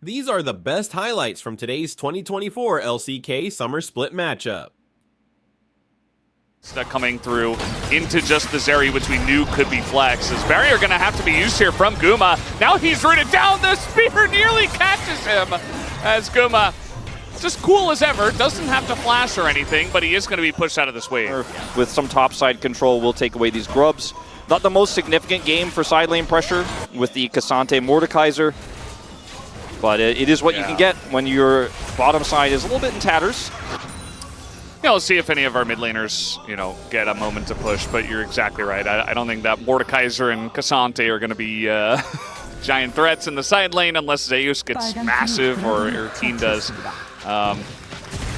These are the best highlights from today's 2024 LCK Summer Split matchup. Coming through into just the Zeri, which we knew could be flex. As barrier going to have to be used here from Guma. Now he's rooted down. The spear nearly catches him as Guma, just cool as ever, doesn't have to flash or anything, but he is going to be pushed out of this wave. With some topside control, we'll take away these grubs. Not the most significant game for side lane pressure with the Cassante Mordekaiser. But it is what you can get when your bottom side is a little bit in tatters. Yeah, we'll see if any of our mid laners, get a moment to push, but you're exactly right. I don't think that Mordekaiser and Cassante are going to be giant threats in the side lane unless Zeus gets massive or Keen does.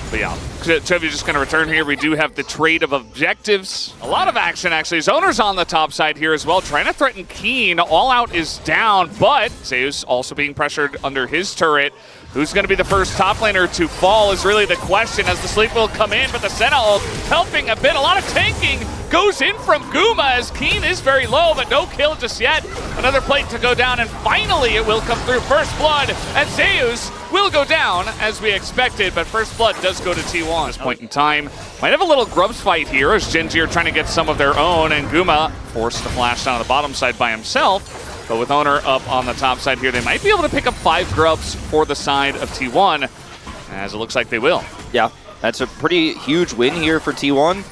But yeah, Chovy just going to return here. We do have the trade of objectives. A lot of action, actually. Zoner's on the top side here as well, trying to threaten Keen. All out is down, but Zeus also being pressured under his turret. Who's going to be the first top laner to fall is really the question as the sleep will come in, but the Senna ult helping a bit. A lot of tanking goes in from Guma as Keen is very low, but no kill just yet. Another plate to go down, and finally it will come through. First blood, and Zeus will go down as we expected, but first blood does go to T1 at this point in time. Might have a little grubs fight here as Gen.G are trying to get some of their own, and Guma forced to flash down on the bottom side by himself. But with Owner up on the top side here, they might be able to pick up 5 grubs for the side of T1, as it looks like they will. Yeah, that's a pretty huge win here for T1.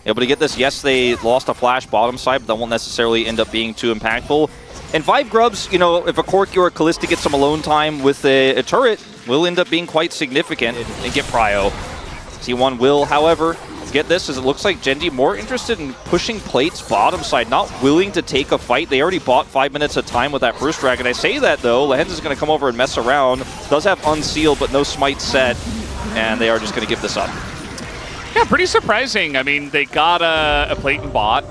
Able to get this. Yes, they lost a flash bottom side, but that won't necessarily end up being too impactful. And 5 grubs, if a Corki or a Callista gets some alone time with a turret, will end up being quite significant and get prio. T1 will, however, get this, as it looks like Gen.G more interested in pushing plates bottom side, not willing to take a fight. They already bought 5 minutes of time with that first dragon. I say that though, Lehens is going to come over and mess around. Does have unsealed, but no smite set, and they are just going to give this up. Yeah, pretty surprising. I mean, they got a plate and bot,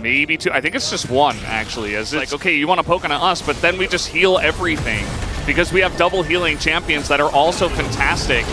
maybe 2. I think it's just 1, actually. As it's like, okay, you want to poke on us, but then we just heal everything because we have double healing champions that are also fantastic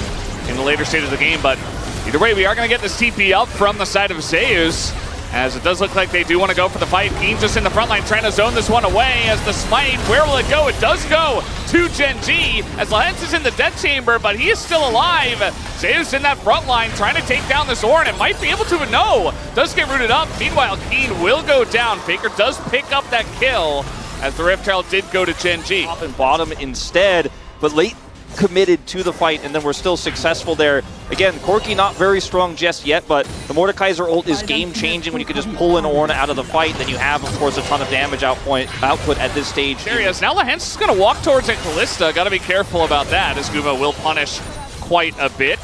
in the later stage of the game. But either way, we are going to get this TP up from the side of Zeus, as it does look like they do want to go for the fight. Keen just in the front line trying to zone this one away as the smite, where will it go? It does go to Gen.G as Lehens is in the death chamber, but he is still alive. Zeus in that front line trying to take down this Ornn and might be able to, but no, does get rooted up. Meanwhile, Keen will go down. Faker does pick up that kill as the Rift Herald did go to Gen.G. Top and bottom instead, but late committed to the fight, and then we're still successful there. Again, Corki not very strong just yet, but the Mordekaiser ult is game-changing when you can just pull an Ornn out of the fight. Then you have, of course, a ton of damage output at this stage. There he is. Now Lehens is going to walk towards a Callista. Got to be careful about that, as Guma will punish quite a bit.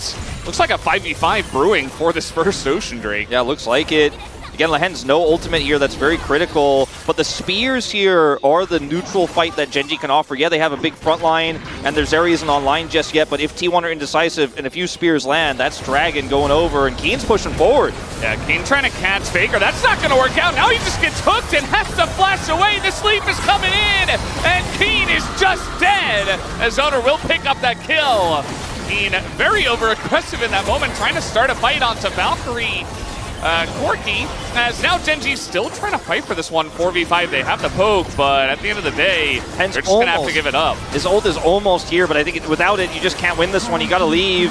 Looks like a 5v5 brewing for this first Ocean Drake. Yeah, looks like it. Again, Lehens, no ultimate here. That's very critical. But the spears here are the neutral fight that Gen.G can offer. Yeah, they have a big front line, and their Zeri isn't online just yet. But if T1 are indecisive and a few spears land, that's Dragon going over, and Keen's pushing forward. Yeah, Keen trying to catch Faker. That's not going to work out. Now he just gets hooked and has to flash away. The sleep is coming in, and Keen is just dead, as Owner will pick up that kill. Keen very over-aggressive in that moment, trying to start a fight onto Valkyrie. Corki, as now Gen.G still trying to fight for this one 4v5. They have the poke, but at the end of the day, they're just going to have to give it up. His ult is almost here, but I think without it, you just can't win this one. You got to leave,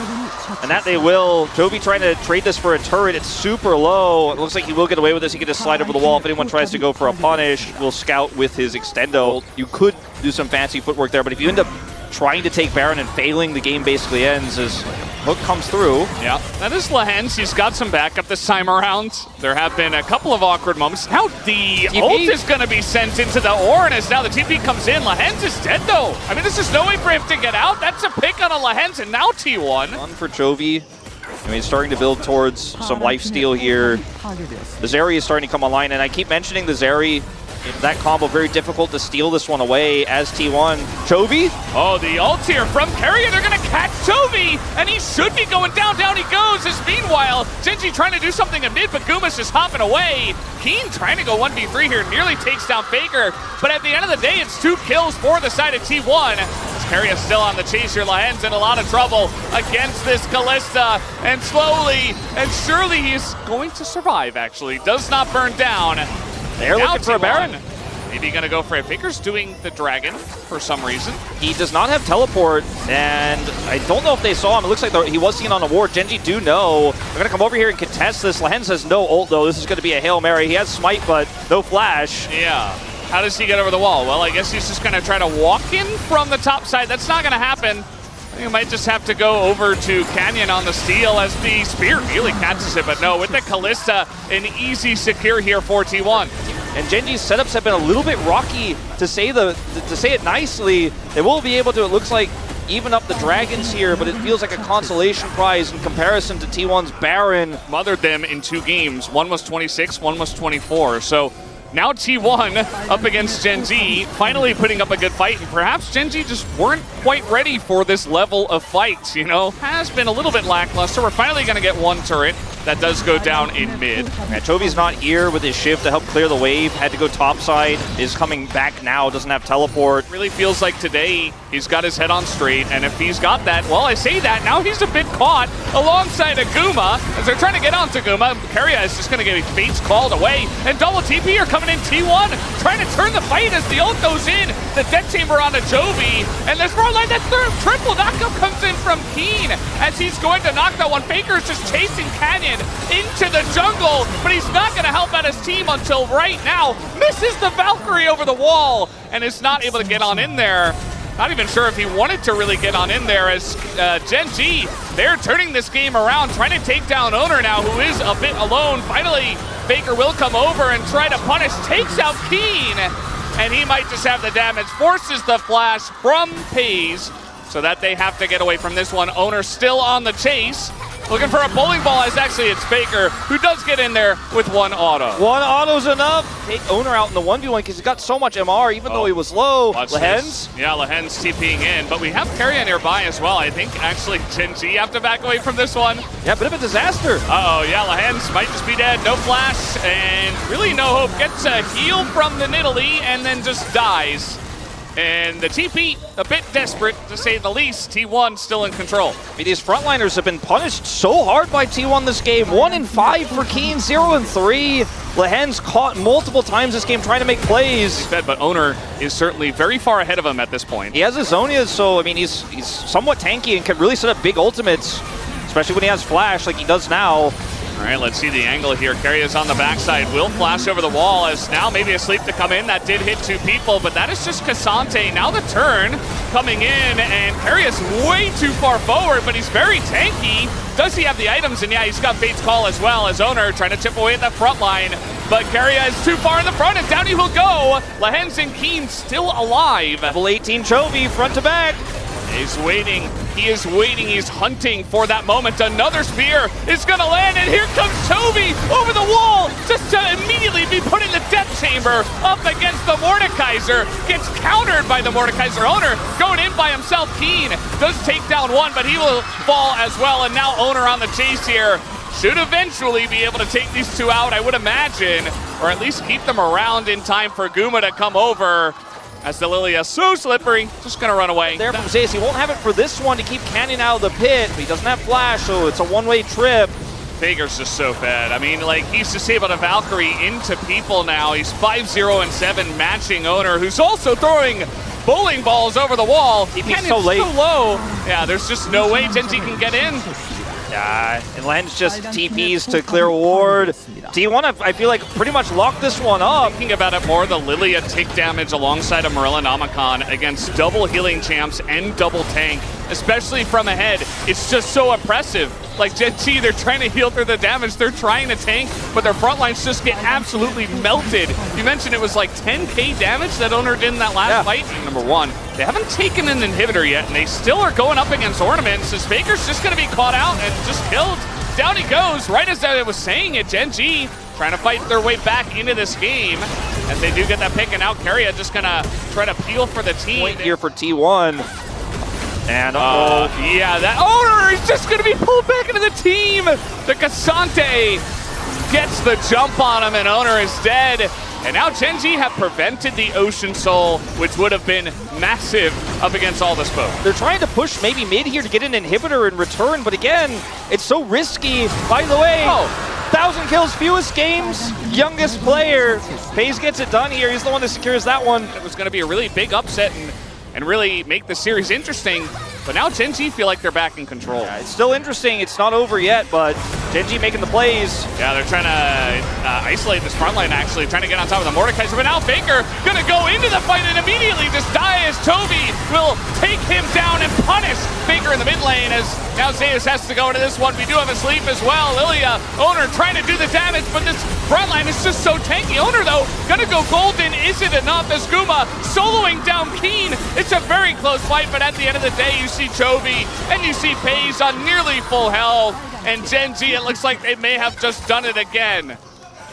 and that they will. Chovy trying to trade this for a turret. It's super low. It looks like he will get away with this. He can just slide over the wall. If anyone tries to go for a punish, will scout with his extendo. You could do some fancy footwork there, but if you end up trying to take Baron and failing, the game basically ends as hook comes through. Yeah, that is Lehens. He's got some backup this time around. There have been a couple of awkward moments. Now the ult is going to be sent into the Ornn as now the TP comes in. Lehens is dead though. I mean, there's just no way for him to get out. That's a pick on a Lehens, and now T1. One for Chovy. I mean, starting to build towards some lifesteal here. The Zeri is starting to come online, and I keep mentioning the Zeri. That combo very difficult to steal this one away as T1. Chovy? Oh, the ult here from Carrier. They're going to catch Chovy, and he should be going down. Down he goes. As meanwhile, Gen.G trying to do something in mid, but Guma's just hopping away. Keen trying to go 1v3 here, nearly takes down Faker, but at the end of the day, it's 2 kills for the side of T1. Carrier still on the chase here. Lehens in a lot of trouble against this Callista, and slowly and surely he's going to survive, actually. Does not burn down. They're looking for a Baron. Maybe gonna go for it. Faker's doing the dragon for some reason. He does not have teleport, and I don't know if they saw him. It looks like he was seen on a ward. Gen.G do know. They're going to come over here and contest this. Lehens has no ult, though. This is going to be a Hail Mary. He has smite, but no flash. Yeah. How does he get over the wall? Well, I guess he's just going to try to walk in from the top side. That's not going to happen. I think he might just have to go over to Canyon on the steal as the spear really catches it. But no, with the Kalista, an easy secure here for T1. And Gen.G's setups have been a little bit rocky, to say it nicely. They will be able to, it looks like, even up the dragons here, but it feels like a consolation prize in comparison to T1's Baron. Mothered them in 2 games. One was 26, one was 24. So now T1 up against Gen.G, finally putting up a good fight, and perhaps Gen.G just weren't quite ready for this level of fight, you know? Has been a little bit lackluster. We're finally going to get one turret that does go down in mid. Yeah, Chovy's not here with his shift to help clear the wave. Had to go topside, is coming back now, doesn't have teleport. Really feels like today he's got his head on straight, and if he's got that, well, I say that, now he's a bit caught alongside Aguma as they're trying to get onto Aguma. Keria is just going to get his fates called away, and double TP are coming in. T1 trying to turn the fight as the ult goes in. The death chamber onto Jovi, and there's more like that third triple knockup comes in from Keen as he's going to knock that one. Faker's just chasing Canyon into the jungle, but he's not going to help out his team until right now. Misses the Valkyrie over the wall and is not able to get on in there. Not even sure if he wanted to really get on in there as Gen.G, they're turning this game around, trying to take down Owner now, who is a bit alone. Finally, Faker will come over and try to punish, takes out Keen, and he might just have the damage. Forces the flash from Pays so that they have to get away from this one. Owner still on the chase. Looking for a bowling ball as actually it's Faker who does get in there with one auto. One auto's enough. Take Owner out in the 1v1 because he's got so much MR even though he was low. Lehens? Yeah, Lehens TPing in, but we have Keria nearby as well. I think actually Gen.G have to back away from this one. Yeah, bit of a disaster. Uh-oh, yeah, Lehens might just be dead. No flash and really no hope. Gets a heal from the Nidalee and then just dies. And the TP, a bit desperate to say the least. T1 still in control. I mean, these frontliners have been punished so hard by T1 this game. 1 in 5 for Keen, 0 in 3. Lehens caught multiple times this game trying to make plays. But Owner is certainly very far ahead of him at this point. He has his Zonias, so I mean, he's somewhat tanky and can really set up big ultimates, especially when he has flash like he does now. All right, let's see the angle here. Keria's on the backside. Will flash over the wall as now maybe a sleep to come in. That did hit 2 people, but that is just Cassante. Now the turn coming in, and Keria's way too far forward, but he's very tanky. Does he have the items? And yeah, he's got Fate's Call as well as Owner trying to chip away at the front line. But Keria is too far in the front, and down he will go. Lehens and Keen still alive. Level 18 Chovy, front to back. He's waiting. He is waiting. He's hunting for that moment. Another spear is going to land, and here comes Chovy over the wall just to immediately be put in the death chamber up against the Mordekaiser. Gets countered by the Mordekaiser. Owner going in by himself. Keen does take down one, but he will fall as well, and now Owner on the chase here. Should eventually be able to take these 2 out, I would imagine, or at least keep them around in time for Guma to come over. As the Lilia so slippery, just gonna run away. There from Zayas, he won't have it for this one to keep Canyon out of the pit, but he doesn't have flash, so it's a one-way trip. Faker's just so bad. I mean, like, he's just able to Valkyrie into people now. He's 5-0 and 7, matching Owner, who's also throwing bowling balls over the wall. He's so late. So low. Yeah, there's just no way Gen.G can get in. Yeah, and Lens just TPs to clear ward. T1, I feel like, pretty much locked this one up. Thinking about it more, the Lilia take damage alongside a Morellonomicon against double healing champs and double tank, especially from ahead. It's just so oppressive. Like Gen.G, they're trying to heal through the damage. They're trying to tank, but their front lines just get absolutely melted. You mentioned it was like 10k damage that Owner did in that last fight. Number 1, they haven't taken an inhibitor yet, and they still are going up against Ornaments. As Faker's just going to be caught out and just killed. Down he goes, right as I was saying it. Gen.G trying to fight their way back into this game as they do get that pick, and now Keria just going to try to peel for the team. Point here for T1. And yeah, that Owner is just going to be pulled back into the team. The Cassante gets the jump on him, and Owner is dead. And now Gen.G have prevented the Ocean Soul, which would have been massive up against all the smoke. They're trying to push maybe mid here to get an inhibitor in return, but again, it's so risky. By the way, 1,000 kills, fewest games, youngest player. FaZe gets it done here. He's the one that secures that one. It was going to be a really big upset and really make the series interesting. But now Gen.G feel like they're back in control. Yeah, it's still interesting. It's not over yet, but Gen.G making the plays. Yeah, they're trying to isolate this front line, actually, trying to get on top of the Mordekaiser. But now Faker going to go into the fight and immediately just die as Toby will take him down and punish Faker in the mid lane as now Zeus has to go into this one. We do have a sleep as well. Lilia, Owner trying to do the damage, but this front line is just so tanky. Owner, though, going to go golden. Is it enough as Guma soloing down Keen? It's a very close fight, but at the end of the day, you see Chovy and you see FaZe on nearly full health. And Gen.G, it looks like they may have just done it again.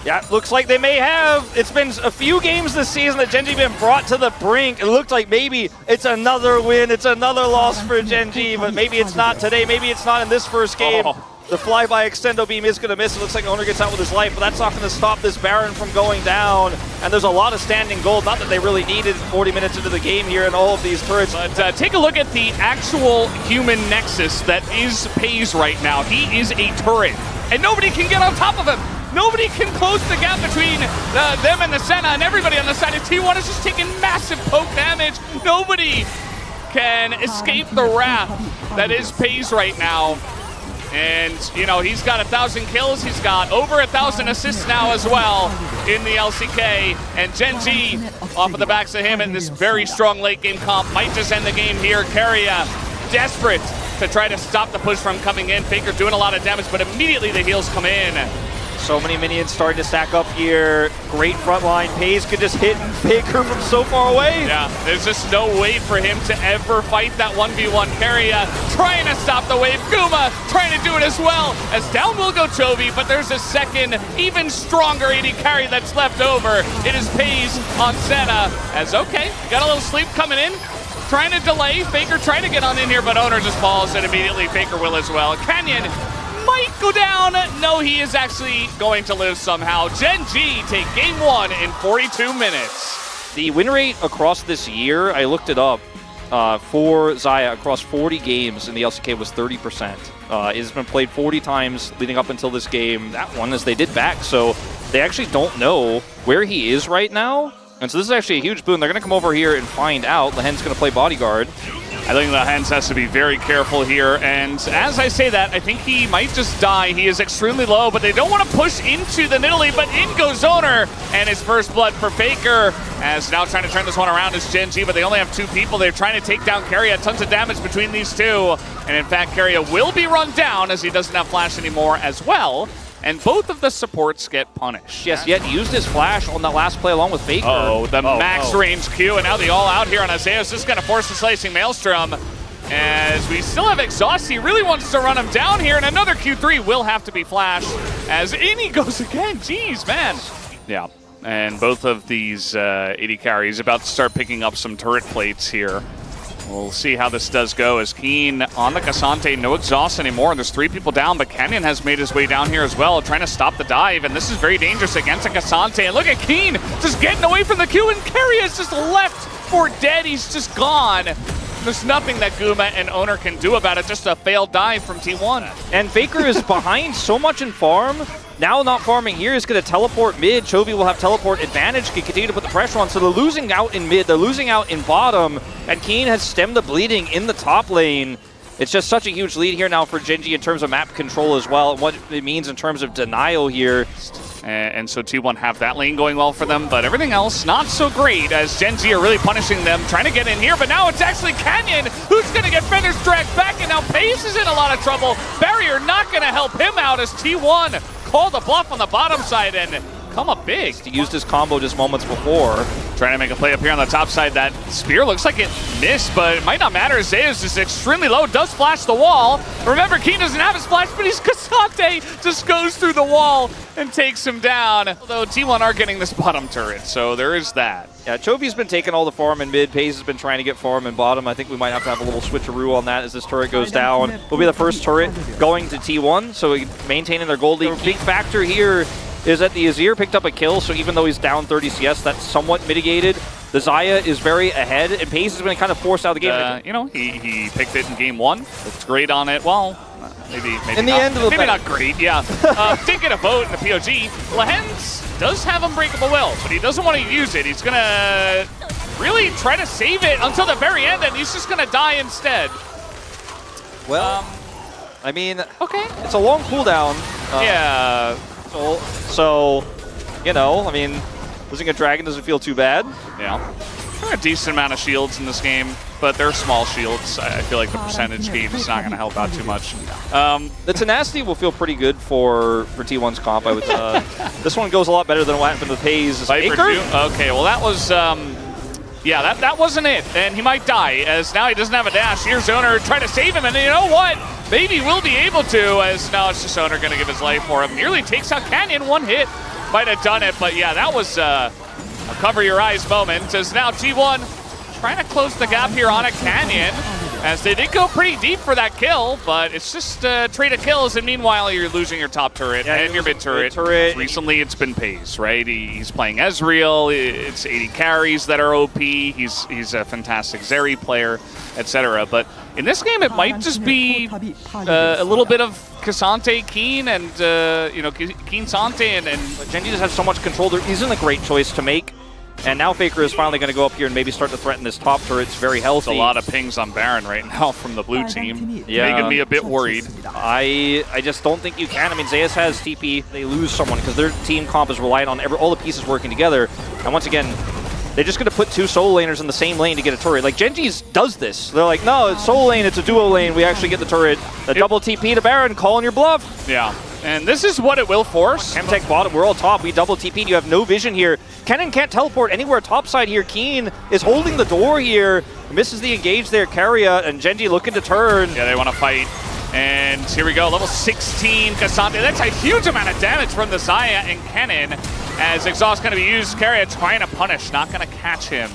Yeah, looks like they may have. It's been a few games this season that Gen.G been brought to the brink. It looked like maybe it's another win, it's another loss for Gen.G, but maybe it's not today, maybe it's not in this first game. The flyby extendo beam is going to miss. It looks like Owner gets out with his life, but that's not going to stop this Baron from going down. And there's a lot of standing gold, not that they really needed 40 minutes into the game here in all of these turrets. But take a look at the actual human nexus that is FaZe right now. He is a turret, and nobody can get on top of him. Nobody can close the gap between them and the Senna, and everybody on the side of T1 is just taking massive poke damage. Nobody can escape the wrath that is FaZe right now. And, you know, he's got 1,000 kills. He's got over 1,000 assists now as well in the LCK. And Gen.G off of the backs of him in this very strong late game comp might just end the game here. Keria desperate to try to stop the push from coming in. Faker doing a lot of damage, but immediately the heals come in. So many minions starting to stack up here. Great front line. FaZe could just hit Faker from so far away. Yeah, there's just no way for him to ever fight that 1v1. Keria trying to stop the wave. Guma trying to do it as well. As down will go Chovy, but there's a second, even stronger AD carry that's left over. It is FaZe on Senna. As okay, got a little sleep coming in. Trying to delay. Faker trying to get on in here, but Owner just falls, and immediately Faker will as well. Canyon might go down. No, he is actually going to live somehow. Gen.G take game 1 in 42 minutes. The win rate across this year, I looked it up, for Xayah across 40 games in the LCK was 30%. It has been played 40 times leading up until this game. That one as they did back, so they actually don't know where he is right now. And so this is actually a huge boon. They're going to come over here and find out. Lehen's going to play bodyguard. I think Lehens has to be very careful here, and as I say that, I think he might just die. He is extremely low, but they don't want to push into the Nidalee, but in goes Owner, and his first blood for Faker, as now trying to turn this one around is Gen.G, but they only have 2 people. They're trying to take down Keria, tons of damage between these two, and in fact, Keria will be run down as he doesn't have flash anymore as well. And both of the supports get punished. Yes, yet used his flash on that last play along with Faker. Oh, the max range Q, and now the all out here on Azeus. This is going to force the slicing Maelstrom. As we still have Exhaust, he really wants to run him down here, and another Q3 will have to be flashed. As in he goes again. Jeez, man. Yeah, and both of these AD carries about to start picking up some turret plates here. We'll see how this does go as Keen on the Cassante, no exhaust anymore, and there's 3 people down, but Canyon has made his way down here as well, trying to stop the dive, and this is very dangerous against a Cassante. And look at Keen just getting away from the Q, and Keria is just left for dead. He's just gone. There's nothing that Guma and Owner can do about it, just a failed dive from T1. And Faker is behind so much in farm. Now not farming here, is going to teleport mid. Chovy will have teleport advantage, can continue to put the pressure on. So they're losing out in mid, they're losing out in bottom, and Keen has stemmed the bleeding in the top lane. It's just such a huge lead here now for Gen.G in terms of map control as well, and what it means in terms of denial here. And so T1 have that lane going well for them, but everything else not so great as Gen.G are really punishing them, trying to get in here, but now it's actually Canyon who's going to get Feathers dragged back, and now Pace is in a lot of trouble. Barrier not going to help him out as T1 call the bluff on the bottom side and come up big. He used his combo just moments before. Trying to make a play up here on the top side. That spear looks like it missed, but it might not matter. Zeus is extremely low, does flash the wall. Remember, Keen doesn't have his flash, but he's Cassante, just goes through the wall and takes him down. Although T1 are getting this bottom turret, so there is that. Yeah, Chovy's been taking all the farm in mid. Pace has been trying to get farm in bottom. I think we might have to have a little switcheroo on that as this turret goes down. Will be the first turret going to T1, so maintaining their gold lead. Big factor here is that the Azir picked up a kill, so even though he's down 30 CS, that's somewhat mitigated. The Xayah is very ahead, and Pace has been kind of forced out of the game. You know, he picked it in game 1. Looks great on it. Well, maybe in the end, maybe not great. Yeah, did get a vote in the POG. Lehens does have Unbreakable Will, but he doesn't want to use it. He's gonna really try to save it until the very end, and he's just gonna die instead. Well, I mean, okay, it's a long cooldown. Yeah. So, you know, I mean, losing a dragon doesn't feel too bad. Yeah. There are a decent amount of shields in this game, but they're small shields. I feel like the percentage game is not going to help out too much. The tenacity will feel pretty good for T1's comp. I would. This one goes a lot better than what happened with Hayes. Viper 2? Okay, well that was, yeah, that wasn't it. And he might die, as now he doesn't have a dash. Here's Owner trying to save him, and you know what? Maybe will be able to, as now it's just Owner going to give his life for him. Nearly takes out Canyon, one hit. Might have done it, but yeah, that was a cover your eyes moment, as now T1 trying to close the gap here on a Canyon, as they did go pretty deep for that kill, but it's just a trade of kills, and meanwhile you're losing your top turret and your mid turret. Recently it's been Pays, right? He's playing Ezreal, it's 80 carries that are OP, he's a fantastic Zeri player, etc. But in this game it might just be a little bit of Cassante, Keen, and you know, Keen Sante, and Gen.G just has so much control. There isn't a great choice to make. And now Faker is finally going to go up here and maybe start to threaten this top turret. It's very healthy. There's a lot of pings on Baron right now from the blue team. Yeah. Making me a bit worried. I just don't think you can. I mean, Zeus has TP. They lose someone because their team comp is reliant on all the pieces working together. And once again, they're just going to put two solo laners in the same lane to get a turret. Like, Gen.G does this. They're like, no, it's solo lane, it's a duo lane. We actually get the turret. The double TP to Baron, calling your bluff. Yeah. And this is what it will force. Chemtech bottom, we're all top. We double TP'd. You have no vision here. Kennen can't teleport anywhere topside here. Keen is holding the door here. Misses the engage there. Keria and Gen.G looking to turn. Yeah, they want to fight. And here we go, level 16, Cassante. That's a huge amount of damage from the Xayah and Kennen, as Exhaust going to be used. Keria trying to punish, not going to catch him.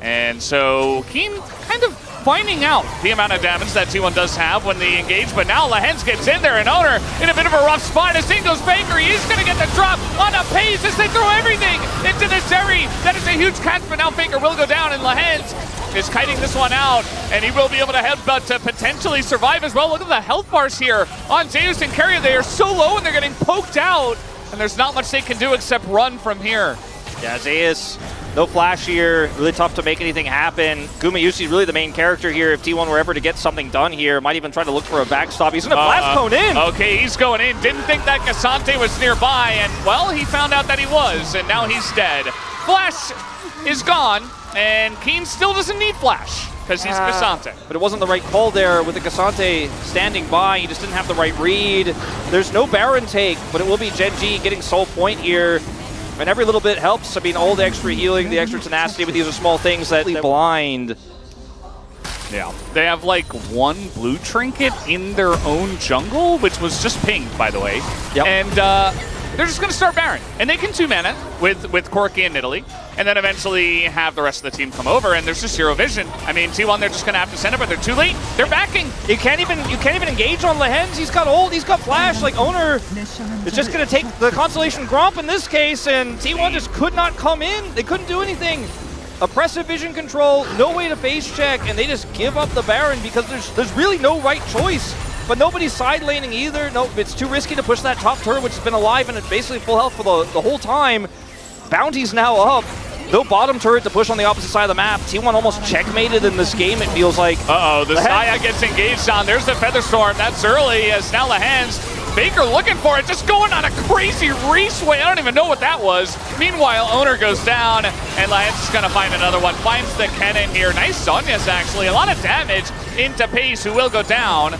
And so Keen kind of finding out the amount of damage that T1 does have when they engage, but now Lehens gets in there, and Owner in a bit of a rough spot as in goes Baker. He is going to get the drop on a Pace as they throw everything into the Zeri. That is a huge catch, but now Baker will go down, and Lehens is kiting this one out, and he will be able to headbutt to potentially survive as well. Look at the health bars here on Zeus and Keria. They are so low, and they're getting poked out, and there's not much they can do except run from here. Yeah, Zeus, no flash here, really tough to make anything happen. Gumayusi is really the main character here. If T1 were ever to get something done here, might even try to look for a backstop. He's gonna blast cone in. Okay, he's going in. Didn't think that Cassante was nearby, and well, he found out that he was, and now he's dead. Flash is gone, and Keen still doesn't need flash, because he's Cassante. But it wasn't the right call there with the Cassante standing by. He just didn't have the right read. There's no Baron take, but it will be Gen.G getting soul point here. And every little bit helps. I mean, all the extra healing, the extra tenacity, but these are small things that blind. Yeah. They have like one blue trinket in their own jungle, which was just pinged, by the way. Yep. And they're just going to start Baron. And they can 2-mana with Corki and Italy, and then eventually have the rest of the team come over, and there's just zero vision. I mean, T1, they're just going to have to send it, but they're too late. They're backing. You can't even engage on Lehens. He's got ult, he's got flash. Like, Owner is just going to take the Constellation Gromp in this case, and T1 just could not come in. They couldn't do anything. Oppressive vision control, no way to face check, and they just give up the Baron because there's really no right choice. But nobody's side laning either. No, it's too risky to push that top turret, which has been alive and it's basically full health for the whole time. Bounty's now up. No bottom turret to push on the opposite side of the map. T1 almost checkmated in this game, it feels like. Uh-oh, the Xayah gets engaged on. There's the Featherstorm. That's early as now Lehens. Baker looking for it, just going on a crazy race-way. I don't even know what that was. Meanwhile, Owner goes down, and Lehens is going to find another one. Finds the Kennen here. Nice Zonias, actually. A lot of damage into Pace, who will go down.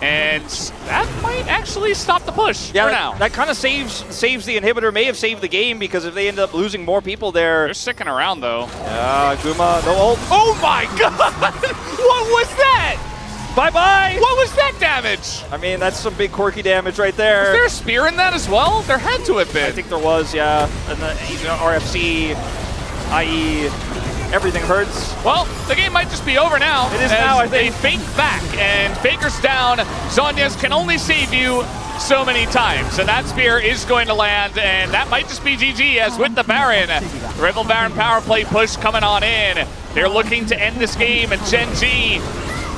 And that might actually stop the push for now. That kind of saves the inhibitor, may have saved the game, because if they end up losing more people there. They're sticking around, though. Yeah, Guma, no ult. Oh my god! What was that? Bye-bye! What was that damage? I mean, that's some big quirky damage right there. Was there a spear in that as well? There had to have been. I think there was, yeah. And he's an RFC, i.e. everything hurts. Well, the game might just be over now. It is now, I think. They fake back, and Faker's down. Zonias can only save you so many times, and that spear is going to land, and that might just be GG, as with the Baron. The Rival Baron power play push coming on in. They're looking to end this game, and Gen.G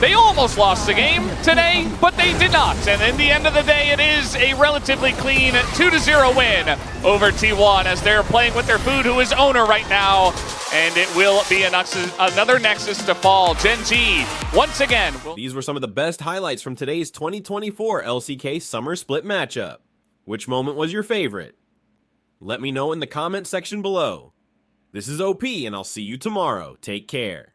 They almost lost the game today, but they did not. And in the end of the day, it is a relatively clean 2-0 win over T1 as they're playing with their food, who is owner right now. And it will be another Nexus to fall. Gen.G, once again. These were some of the best highlights from today's 2024 LCK Summer Split matchup. Which moment was your favorite? Let me know in the comment section below. This is OP, and I'll see you tomorrow. Take care.